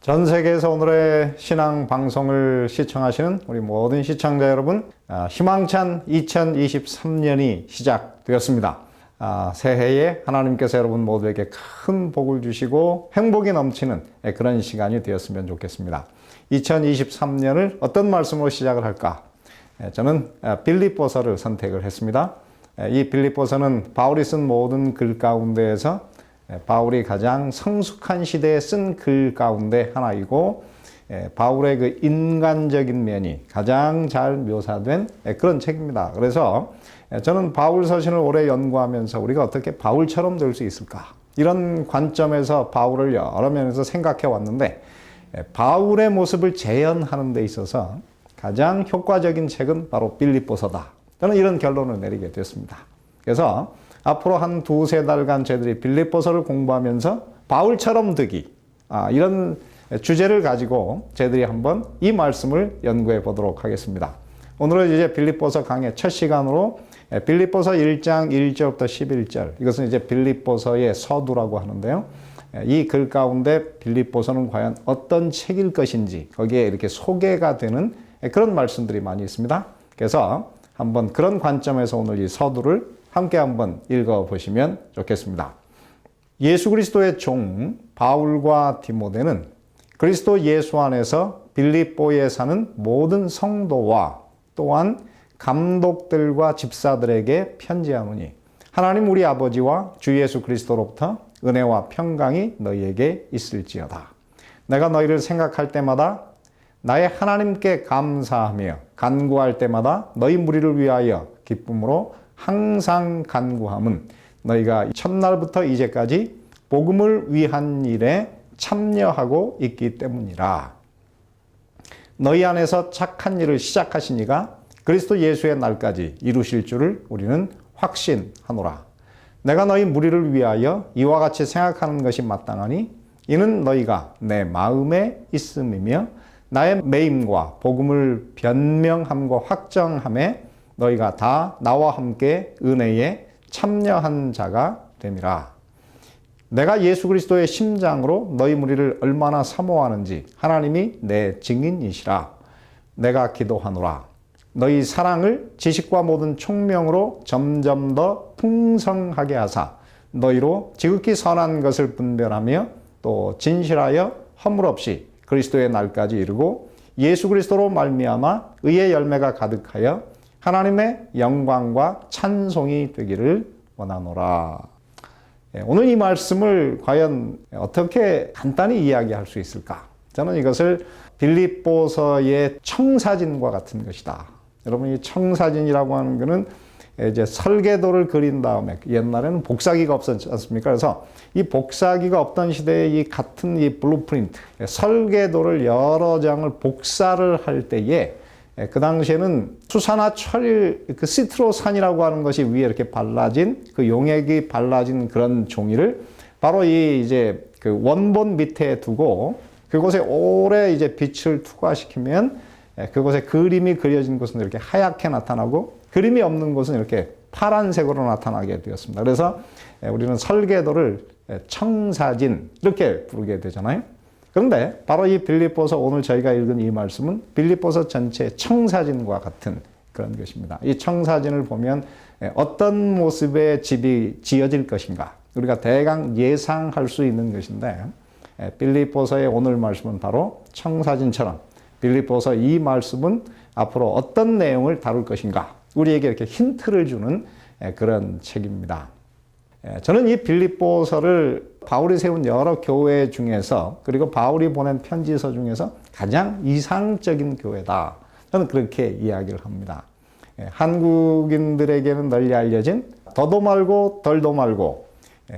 전 세계에서 오늘의 신앙 방송을 시청하시는 우리 모든 시청자 여러분, 희망찬 2023년이 시작되었습니다. 새해에 하나님께서 여러분 모두에게 큰 복을 주시고 행복이 넘치는 그런 시간이 되었으면 좋겠습니다. 2023년을 어떤 말씀으로 시작을 할까? 저는 빌립보서를 선택을 했습니다. 이 빌립보서는 바울이 쓴 모든 글 가운데에서 바울이 가장 성숙한 시대에 쓴 글 가운데 하나이고, 바울의 그 인간적인 면이 가장 잘 묘사된 그런 책입니다. 그래서 저는 바울 서신을 오래 연구하면서 우리가 어떻게 바울처럼 될 수 있을까? 이런 관점에서 바울을 여러 면에서 생각해 왔는데, 바울의 모습을 재현하는 데 있어서 가장 효과적인 책은 바로 빌립보서다. 저는 이런 결론을 내리게 됐습니다. 그래서 앞으로 한 두세 달간 저희들이 빌립보서를 공부하면서 바울처럼 되기, 이런 주제를 가지고 저희들이 한번 이 말씀을 연구해 보도록 하겠습니다. 오늘은 이제 빌립보서 강의 첫 시간으로 빌립보서 1장 1절부터 11절, 이것은 이제 빌립보서의 서두라고 하는데요. 이 글 가운데 빌립보서는 과연 어떤 책일 것인지 거기에 이렇게 소개가 되는 그런 말씀들이 많이 있습니다. 그래서 한번 그런 관점에서 오늘 이 서두를 함께 한번 읽어보시면 좋겠습니다. 예수 그리스도의 종 바울과 디모데는 그리스도 예수 안에서 빌립보에 사는 모든 성도와 또한 감독들과 집사들에게 편지하노니, 하나님 우리 아버지와 주 예수 그리스도로부터 은혜와 평강이 너희에게 있을지어다. 내가 너희를 생각할 때마다 나의 하나님께 감사하며 간구할 때마다 너희 무리를 위하여 기쁨으로 항상 간구함은 너희가 첫날부터 이제까지 복음을 위한 일에 참여하고 있기 때문이라. 너희 안에서 착한 일을 시작하신 이가 그리스도 예수의 날까지 이루실 줄을 우리는 확신하노라. 내가 너희 무리를 위하여 이와 같이 생각하는 것이 마땅하니 이는 너희가 내 마음에 있음이며 나의 매임과 복음을 변명함과 확정함에 너희가 다 나와 함께 은혜에 참여한 자가 됨이라. 내가 예수 그리스도의 심장으로 너희 무리를 얼마나 사모하는지 하나님이 내 증인이시라. 내가 기도하노라. 너희 사랑을 지식과 모든 총명으로 점점 더 풍성하게 하사 너희로 지극히 선한 것을 분별하며 또 진실하여 허물 없이 그리스도의 날까지 이르고 예수 그리스도로 말미암아 의의 열매가 가득하여 하나님의 영광과 찬송이 되기를 원하노라. 오늘 이 말씀을 과연 어떻게 간단히 이야기할 수 있을까? 저는 이것을 빌립보서의 청사진과 같은 것이다. 여러분, 이 청사진이라고 하는 것은 이제 설계도를 그린 다음에, 옛날에는 복사기가 없었지 않습니까? 그래서 이 복사기가 없던 시대에 이 같은 이 블루프린트, 설계도를 여러 장을 복사를 할 때에 그 당시에는 수사나 철, 그 시트로산이라고 하는 것이 위에 이렇게 발라진, 그 용액이 발라진 그런 종이를 바로 이 이제 그 원본 밑에 두고 그곳에 오래 이제 빛을 투과시키면 그곳에 그림이 그려진 곳은 이렇게 하얗게 나타나고 그림이 없는 곳은 이렇게 파란색으로 나타나게 되었습니다. 그래서 우리는 설계도를 청사진 이렇게 부르게 되잖아요. 그런데 바로 이 빌립보서, 오늘 저희가 읽은 이 말씀은 빌립보서 전체의 청사진과 같은 그런 것입니다. 이 청사진을 보면 어떤 모습의 집이 지어질 것인가 우리가 대강 예상할 수 있는 것인데, 빌립보서의 오늘 말씀은 바로 청사진처럼 빌립보서 이 말씀은 앞으로 어떤 내용을 다룰 것인가 우리에게 이렇게 힌트를 주는 그런 책입니다. 저는 이 빌립보서를 바울이 세운 여러 교회 중에서, 그리고 바울이 보낸 편지서 중에서 가장 이상적인 교회다. 저는 그렇게 이야기를 합니다. 한국인들에게는 널리 알려진 더도 말고 덜도 말고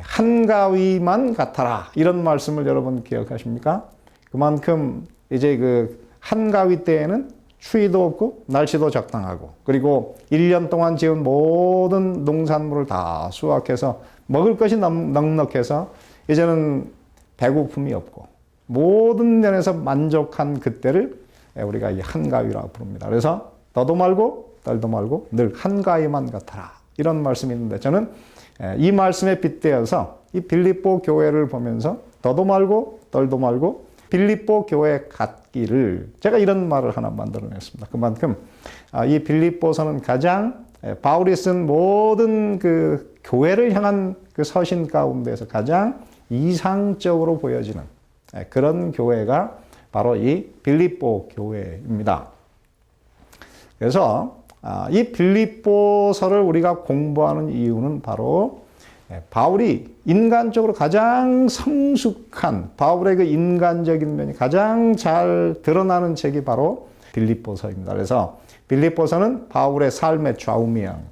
한가위만 같아라. 이런 말씀을 여러분 기억하십니까? 그만큼 이제 그 한가위 때에는 추위도 없고 날씨도 적당하고, 그리고 1년 동안 지은 모든 농산물을 다 수확해서 먹을 것이 넉넉해서 이제는 배고픔이 없고 모든 면에서 만족한 그때를 우리가 이 한가위라고 부릅니다. 그래서 더도 말고 덜도 말고 늘 한가위만 같아라. 이런 말씀이 있는데, 저는 이 말씀에 빗대어서 이 빌립보 교회를 보면서 더도 말고 덜도 말고 빌립보 교회 갔기를 제가 이런 말을 하나 만들어냈습니다. 그만큼 이 빌립보서는 가장 바울이 쓴 모든 그 교회를 향한 그 서신 가운데서 가장 이상적으로 보여지는 그런 교회가 바로 이 빌립보 교회입니다. 그래서 이 빌립보서를 우리가 공부하는 이유는 바로 바울이 인간적으로 가장 성숙한 바울의 그 인간적인 면이 가장 잘 드러나는 책이 바로 빌립보서입니다. 그래서 빌립보서는 바울의 삶의 좌우명,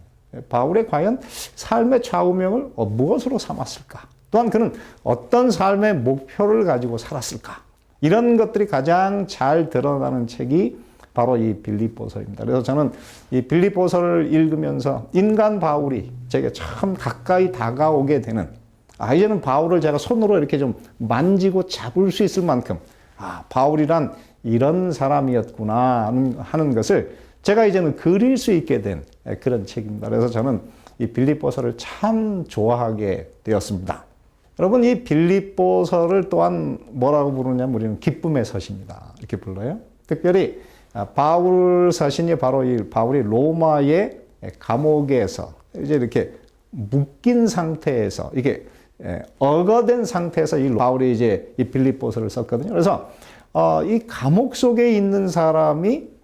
바울의 과연 삶의 좌우명을 무엇으로 삼았을까? 또한 그는 어떤 삶의 목표를 가지고 살았을까? 이런 것들이 가장 잘 드러나는 책이 바로 이 빌립보서입니다. 그래서 저는 이 빌립보서를 읽으면서 인간 바울이 제게 참 가까이 다가오게 되는, 이제는 바울을 제가 손으로 이렇게 좀 만지고 잡을 수 있을 만큼, 바울이란 이런 사람이었구나 하는 것을 제가 이제는 그릴 수 있게 된 그런 책입니다. 그래서 저는 이 빌립보서를 참 좋아하게 되었습니다. 여러분, 이 빌립보서를 또한 뭐라고 부르냐면 우리는 기쁨의 서신이다 이렇게 불러요. 특별히 바울 서신이 바로 이 바울이 로마의 감옥에서 이제 이렇게 묶인 상태에서 이게 억어된 상태에서 이 바울이 이제 이 빌립보서를 썼거든요. 그래서 이 감옥 속에 있는 사람이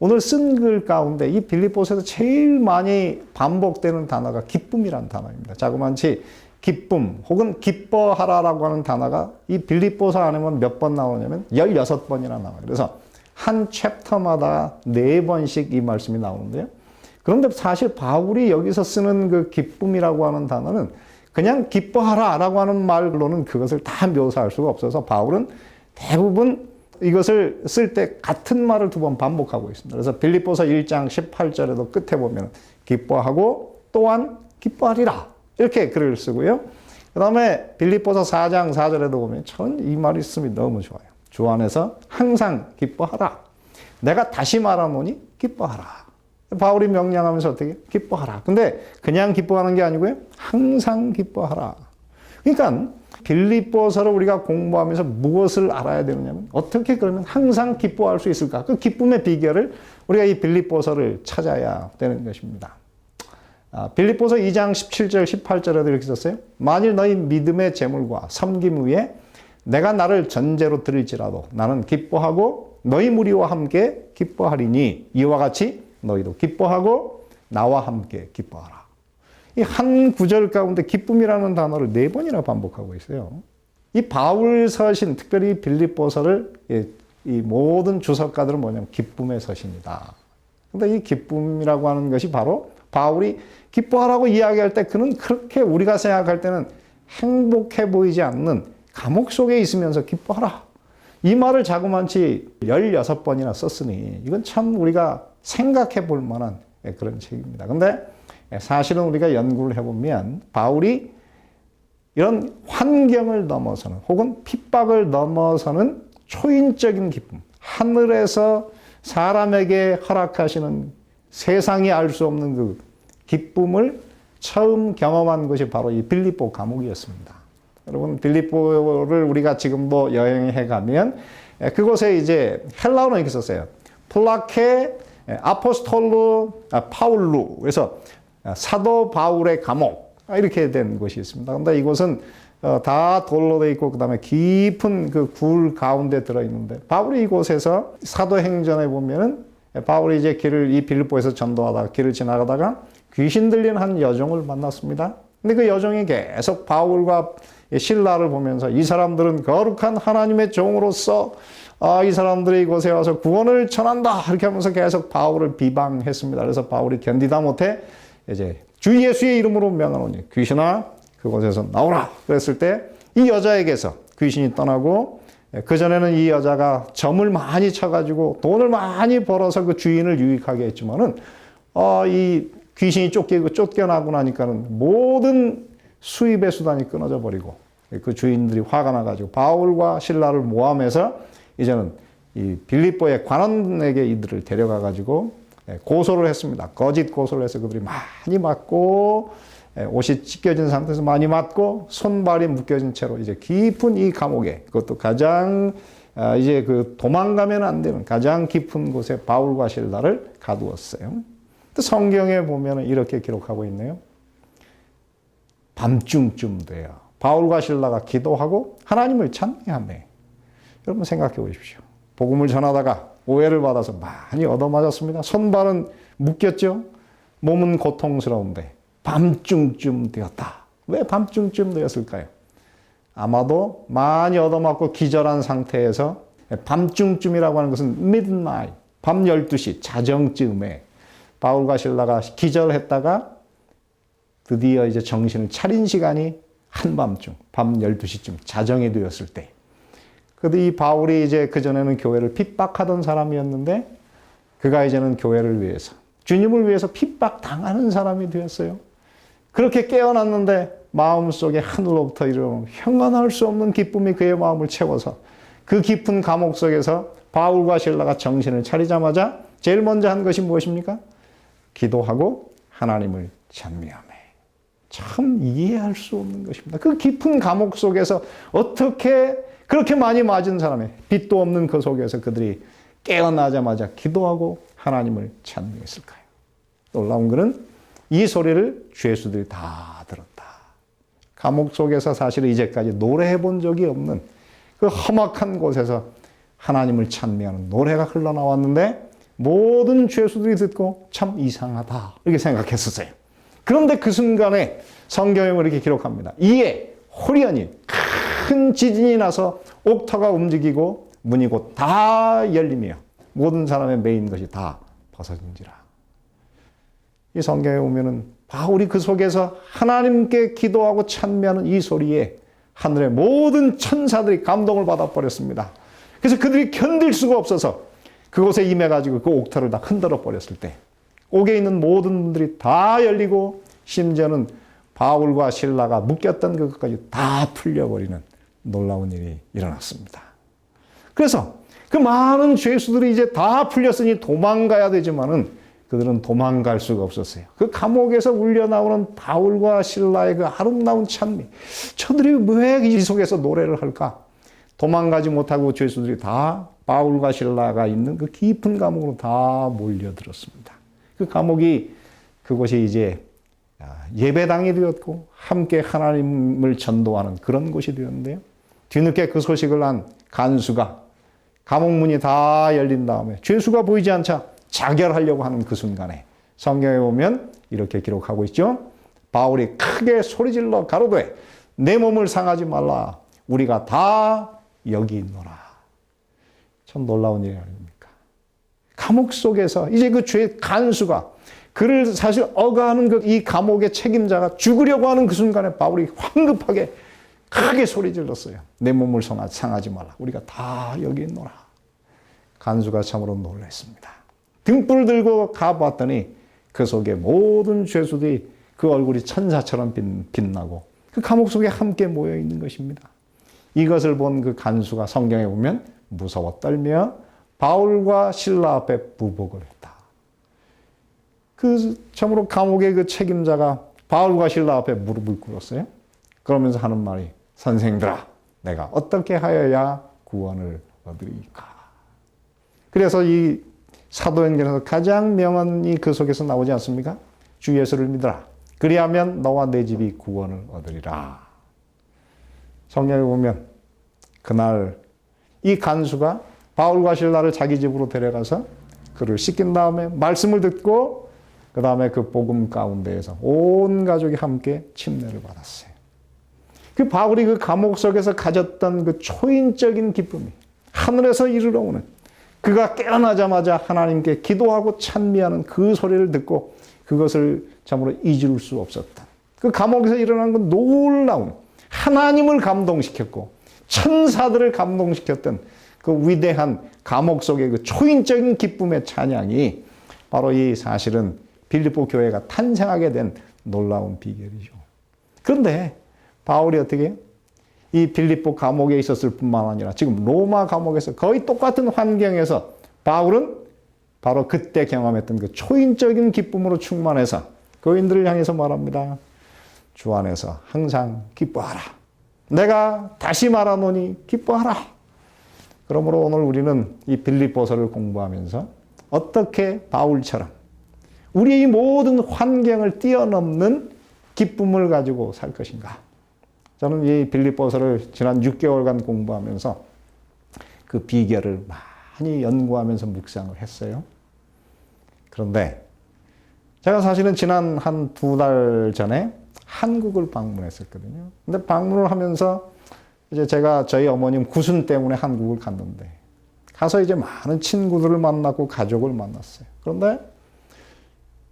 오늘 쓴 글 가운데 이 빌립보서에서 제일 많이 반복되는 단어가 기쁨이라는 단어입니다. 자그마치 기쁨 혹은 기뻐하라라고 하는 단어가 이 빌립보서 안에만 몇 번 나오냐면 16번이나 나와요. 그래서 한 챕터마다 4번씩 이 말씀이 나오는데요. 그런데 사실 바울이 여기서 쓰는 그 기쁨이라고 하는 단어는 그냥 기뻐하라라고 하는 말로는 그것을 다 묘사할 수가 없어서 바울은 대부분 이것을 쓸 때 같은 말을 2번 반복하고 있습니다. 그래서 빌립보서 1장 18절에도 끝에 보면 기뻐하고 또한 기뻐하리라 이렇게 글을 쓰고요. 그 다음에 빌립보서 4장 4절에도 보면 저는 이 말이 있음이 너무 좋아요. 주 안에서 항상 기뻐하라. 내가 다시 말하노니 기뻐하라. 바울이 명령하면서 어떻게? 기뻐하라. 근데 그냥 기뻐하는 게 아니고요. 항상 기뻐하라. 그러니까 빌립보서를 우리가 공부하면서 무엇을 알아야 되느냐면 어떻게 그러면 항상 기뻐할 수 있을까? 그 기쁨의 비결을 우리가 이 빌립보서를 찾아야 되는 것입니다. 빌립보서 2장 17절 18절에도 이렇게 썼어요. 만일 너희 믿음의 재물과 섬김 위에 내가 나를 전제로 드릴지라도 나는 기뻐하고 너희 무리와 함께 기뻐하리니 이와 같이 너희도 기뻐하고 나와 함께 기뻐하라. 이 한 구절 가운데 기쁨이라는 단어를 4번이나 반복하고 있어요. 이 바울 서신, 특별히 빌립보서를 이 모든 주석가들은 뭐냐면 기쁨의 서신이다. 근데 이 기쁨이라고 하는 것이 바로 바울이 기뻐하라고 이야기할 때 그는 그렇게 우리가 생각할 때는 행복해 보이지 않는 감옥 속에 있으면서 기뻐하라. 이 말을 자그마치 16번이나 썼으니 이건 참 우리가 생각해 볼 만한 그런 책입니다. 근데 사실은 우리가 연구를 해보면 바울이 이런 환경을 넘어서는 혹은 핍박을 넘어서는 초인적인 기쁨, 하늘에서 사람에게 허락하시는 세상이 알 수 없는 그 기쁨을 처음 경험한 것이 바로 이 빌립보 감옥이었습니다. 여러분, 빌립보를 우리가 지금도 여행해 가면 그곳에 이제 헬라어는 이렇게 썼어요. 플라케 아포스톨루 파울루. 그래서 사도 바울의 감옥. 이렇게 된 곳이 있습니다. 근데 이곳은 다 돌로 돼 있고 그다음에 깊은 그 굴 가운데 들어 있는데 바울이 이곳에서 사도행전에 보면은 바울이 이제 이 빌립보에서 전도하다가 길을 지나가다가 귀신 들린 한 여종을 만났습니다. 근데 그 여종이 계속 바울과 실라를 보면서 이 사람들은 거룩한 하나님의 종으로서 이 사람들이 이곳에 와서 구원을 전한다 이렇게 하면서 계속 바울을 비방했습니다. 그래서 바울이 견디다 못해 이제 주 예수의 이름으로 명하노니 귀신아 그곳에서 나오라 그랬을 때 이 여자에게서 귀신이 떠나고 그전에는 이 여자가 점을 많이 쳐가지고 돈을 많이 벌어서 그 주인을 유익하게 했지만은 이 귀신이 쫓겨나고 나니까는 모든 수입의 수단이 끊어져 버리고 그 주인들이 화가 나가지고 바울과 실라를 모함해서 이제는 이 빌립보의 관원에게 이들을 데려가가지고 고소를 했습니다. 거짓 고소를 해서 그들이 많이 맞고 옷이 찢겨진 상태에서 많이 맞고 손발이 묶여진 채로 이제 깊은 이 감옥에 그것도 가장 이제 그 도망가면 안 되는 가장 깊은 곳에 바울과 실라를 가두었어요. 또 성경에 보면 이렇게 기록하고 있네요. 밤중쯤 돼요. 바울과 실라가 기도하고 하나님을 찬미하며. 여러분 생각해 보십시오. 복음을 전하다가 오해를 받아서 많이 얻어맞았습니다. 손발은 묶였죠. 몸은 고통스러운데 밤중쯤 되었다. 왜 밤중쯤 되었을까요? 아마도 많이 얻어맞고 기절한 상태에서 밤중쯤이라고 하는 것은 midnight, 밤 12시 자정쯤에 바울과 실라가 기절했다가 드디어 이제 정신을 차린 시간이 한밤중, 밤 12시쯤 자정이 되었을 때. 그런데 이 바울이 이제 그전에는 교회를 핍박하던 사람이었는데 그가 이제는 교회를 위해서, 주님을 위해서 핍박당하는 사람이 되었어요. 그렇게 깨어났는데 마음속에 하늘로부터 이르는 형언할 수 없는 기쁨이 그의 마음을 채워서 그 깊은 감옥 속에서 바울과 실라가 정신을 차리자마자 제일 먼저 한 것이 무엇입니까? 기도하고 하나님을 찬미하며. 참 이해할 수 없는 것입니다. 그 깊은 감옥 속에서 어떻게 그렇게 많이 맞은 사람의 빛도 없는 그 속에서 그들이 깨어나자마자 기도하고 하나님을 찬미했을까요? 놀라운 것은 이 소리를 죄수들이 다 들었다. 감옥 속에서 사실 이제까지 노래해 본 적이 없는 그 험악한 곳에서 하나님을 찬미하는 노래가 흘러나왔는데 모든 죄수들이 듣고 참 이상하다 이렇게 생각했었어요. 그런데 그 순간에 성경에 이렇게 기록합니다. 이에 호련히 큰 지진이 나서 옥터가 움직이고 문이 곧 다 열리며 모든 사람의 매인 것이 다 벗어진지라. 이 성경에 보면은 바울이 그 속에서 하나님께 기도하고 찬미하는 이 소리에 하늘의 모든 천사들이 감동을 받아버렸습니다. 그래서 그들이 견딜 수가 없어서 그곳에 임해가지고 그 옥터를 다 흔들어 버렸을 때 옥에 있는 모든 문들이 다 열리고 심지어는 바울과 실라가 묶였던 그것까지 다 풀려버리는 놀라운 일이 일어났습니다. 그래서 그 많은 죄수들이 이제 다 풀렸으니 도망가야 되지만은 그들은 도망갈 수가 없었어요. 그 감옥에서 울려 나오는 바울과 실라의 그 아름다운 찬미. 저들이 왜 이 속에서 노래를 할까? 도망가지 못하고 죄수들이 다 바울과 실라가 있는 그 깊은 감옥으로 다 몰려들었습니다. 그 감옥이 그곳이 이제 예배당이 되었고 함께 하나님을 전도하는 그런 곳이 되었는데요. 뒤늦게 그 소식을 한 간수가 감옥 문이 다 열린 다음에 죄수가 보이지 않자 자결하려고 하는 그 순간에 성경에 보면 이렇게 기록하고 있죠. 바울이 크게 소리질러 가로되 내 몸을 상하지 말라. 우리가 다 여기 있노라. 참 놀라운 일이 아닙니까? 감옥 속에서 이제 그 죄 간수가 그를 사실 억압하는 그 이 감옥의 책임자가 죽으려고 하는 그 순간에 바울이 황급하게 크게 소리 질렀어요. 내 몸을 상하지 말라. 우리가 다 여기 있노라. 간수가 참으로 놀랐습니다. 등불을 들고 가봤더니 그 속에 모든 죄수들이 그 얼굴이 천사처럼 빛나고 그 감옥 속에 함께 모여 있는 것입니다. 이것을 본 그 간수가 성경에 보면 무서워 떨며 바울과 실라 앞에 부복을 했다. 그 참으로 감옥의 그 책임자가 바울과 실라 앞에 무릎을 꿇었어요. 그러면서 하는 말이 선생들아 내가 어떻게 하여야 구원을 얻으리까. 그래서 이 사도행전에서 가장 명언이 그 속에서 나오지 않습니까? 주 예수를 믿어라. 그리하면 너와 내 집이 구원을 얻으리라. 성경에 보면 그날 이 간수가 바울과 실라를 자기 집으로 데려가서 그를 씻긴 다음에 말씀을 듣고 그 다음에 그 복음 가운데에서 온 가족이 함께 침례를 받았어요. 그 바울이 그 감옥 속에서 가졌던 그 초인적인 기쁨이 하늘에서 이르러 오는 그가 깨어나자마자 하나님께 기도하고 찬미하는 그 소리를 듣고 그것을 참으로 잊을 수 없었다. 그 감옥에서 일어난 건 놀라운 하나님을 감동시켰고 천사들을 감동시켰던 그 위대한 감옥 속의 그 초인적인 기쁨의 찬양이 바로 이 사실은 빌립보 교회가 탄생하게 된 놀라운 비결이죠. 그런데 바울이 어떻게 이 빌립보 감옥에 있었을 뿐만 아니라 지금 로마 감옥에서 거의 똑같은 환경에서 바울은 바로 그때 경험했던 그 초인적인 기쁨으로 충만해서 교인들을 향해서 말합니다. 주 안에서 항상 기뻐하라. 내가 다시 말하노니 기뻐하라. 그러므로 오늘 우리는 이 빌립보서를 공부하면서 어떻게 바울처럼 우리의 이 모든 환경을 뛰어넘는 기쁨을 가지고 살 것인가. 저는 이 빌립보서를 지난 6개월간 공부하면서 그 비결을 많이 연구하면서 묵상을 했어요. 그런데 제가 사실은 지난 한 2달 전에 한국을 방문했었거든요. 근데 방문을 하면서 이제 제가 저희 어머님 구순 때문에 한국을 갔는데 가서 이제 많은 친구들을 만났고 가족을 만났어요. 그런데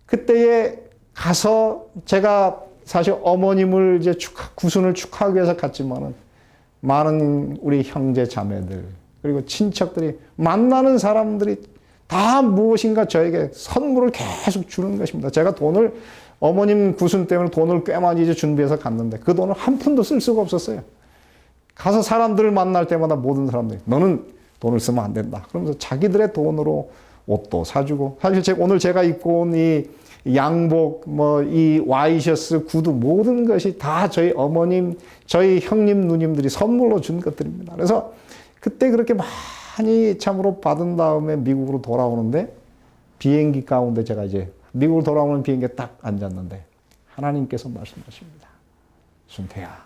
그때에 가서 제가 사실 어머님을 이제 구순을 축하하기 위해서 갔지만은 많은 우리 형제 자매들 그리고 친척들이 만나는 사람들이 다 무엇인가 저에게 선물을 계속 주는 것입니다. 제가 돈을 어머님 구순 때문에 돈을 꽤 많이 이제 준비해서 갔는데 그 돈을 한 푼도 쓸 수가 없었어요. 가서 사람들을 만날 때마다 모든 사람들이 너는 돈을 쓰면 안 된다. 그러면서 자기들의 돈으로 옷도 사주고 사실 오늘 제가 입고 온 이 양복, 이 와이셔츠, 구두 모든 것이 다 저희 어머님, 저희 형님, 누님들이 선물로 준 것들입니다. 그래서 그때 그렇게 많이 참으로 받은 다음에 미국으로 돌아오는데 비행기 가운데 제가 이제 미국으로 돌아오는 비행기에 딱 앉았는데 하나님께서 말씀하십니다. 순태야,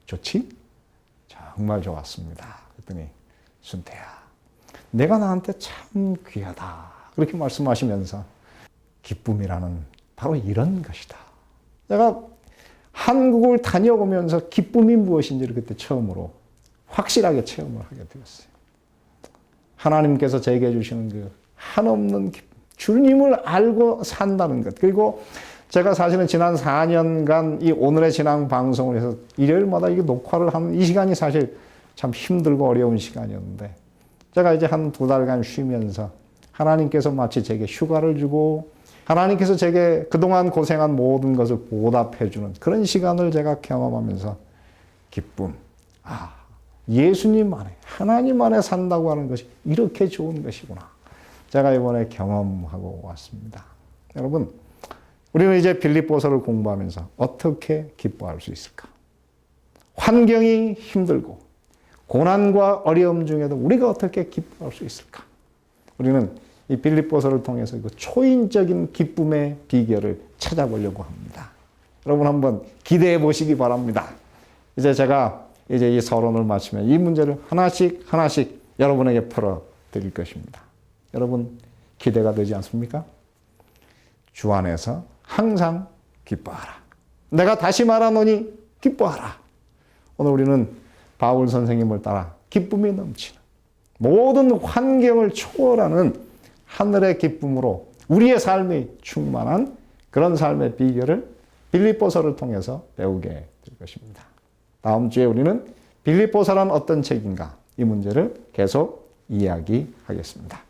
좋지? 정말 좋았습니다. 그랬더니 순태야, 내가 나한테 참 귀하다. 그렇게 말씀하시면서 기쁨이라는 바로 이런 것이다. 내가 한국을 다녀오면서 기쁨이 무엇인지를 그때 처음으로 확실하게 체험을 하게 되었어요. 하나님께서 제게 주시는 그 한없는 기쁨, 주님을 알고 산다는 것. 그리고 제가 사실은 지난 4년간 이 오늘의 신앙 방송을 해서 일요일마다 이게 녹화를 하는 이 시간이 사실 참 힘들고 어려운 시간이었는데 제가 이제 한 2달간 쉬면서 하나님께서 마치 제게 휴가를 주고 하나님께서 제게 그동안 고생한 모든 것을 보답해주는 그런 시간을 제가 경험하면서 기쁨, 예수님 안에, 하나님 안에 산다고 하는 것이 이렇게 좋은 것이구나. 제가 이번에 경험하고 왔습니다. 여러분, 우리는 이제 빌립보서를 공부하면서 어떻게 기뻐할 수 있을까? 환경이 힘들고 고난과 어려움 중에도 우리가 어떻게 기뻐할 수 있을까? 우리는 이 빌립보서를 통해서 그 초인적인 기쁨의 비결을 찾아보려고 합니다. 여러분 한번 기대해 보시기 바랍니다. 이제 제가 이 서론을 마치면 이 문제를 하나씩 여러분에게 풀어 드릴 것입니다. 여러분 기대가 되지 않습니까? 주 안에서 항상 기뻐하라. 내가 다시 말하노니 기뻐하라. 오늘 우리는 바울 선생님을 따라 기쁨이 넘치는 모든 환경을 초월하는 하늘의 기쁨으로 우리의 삶이 충만한 그런 삶의 비결을 빌립보서를 통해서 배우게 될 것입니다. 다음 주에 우리는 빌립보서란 어떤 책인가 이 문제를 계속 이야기하겠습니다.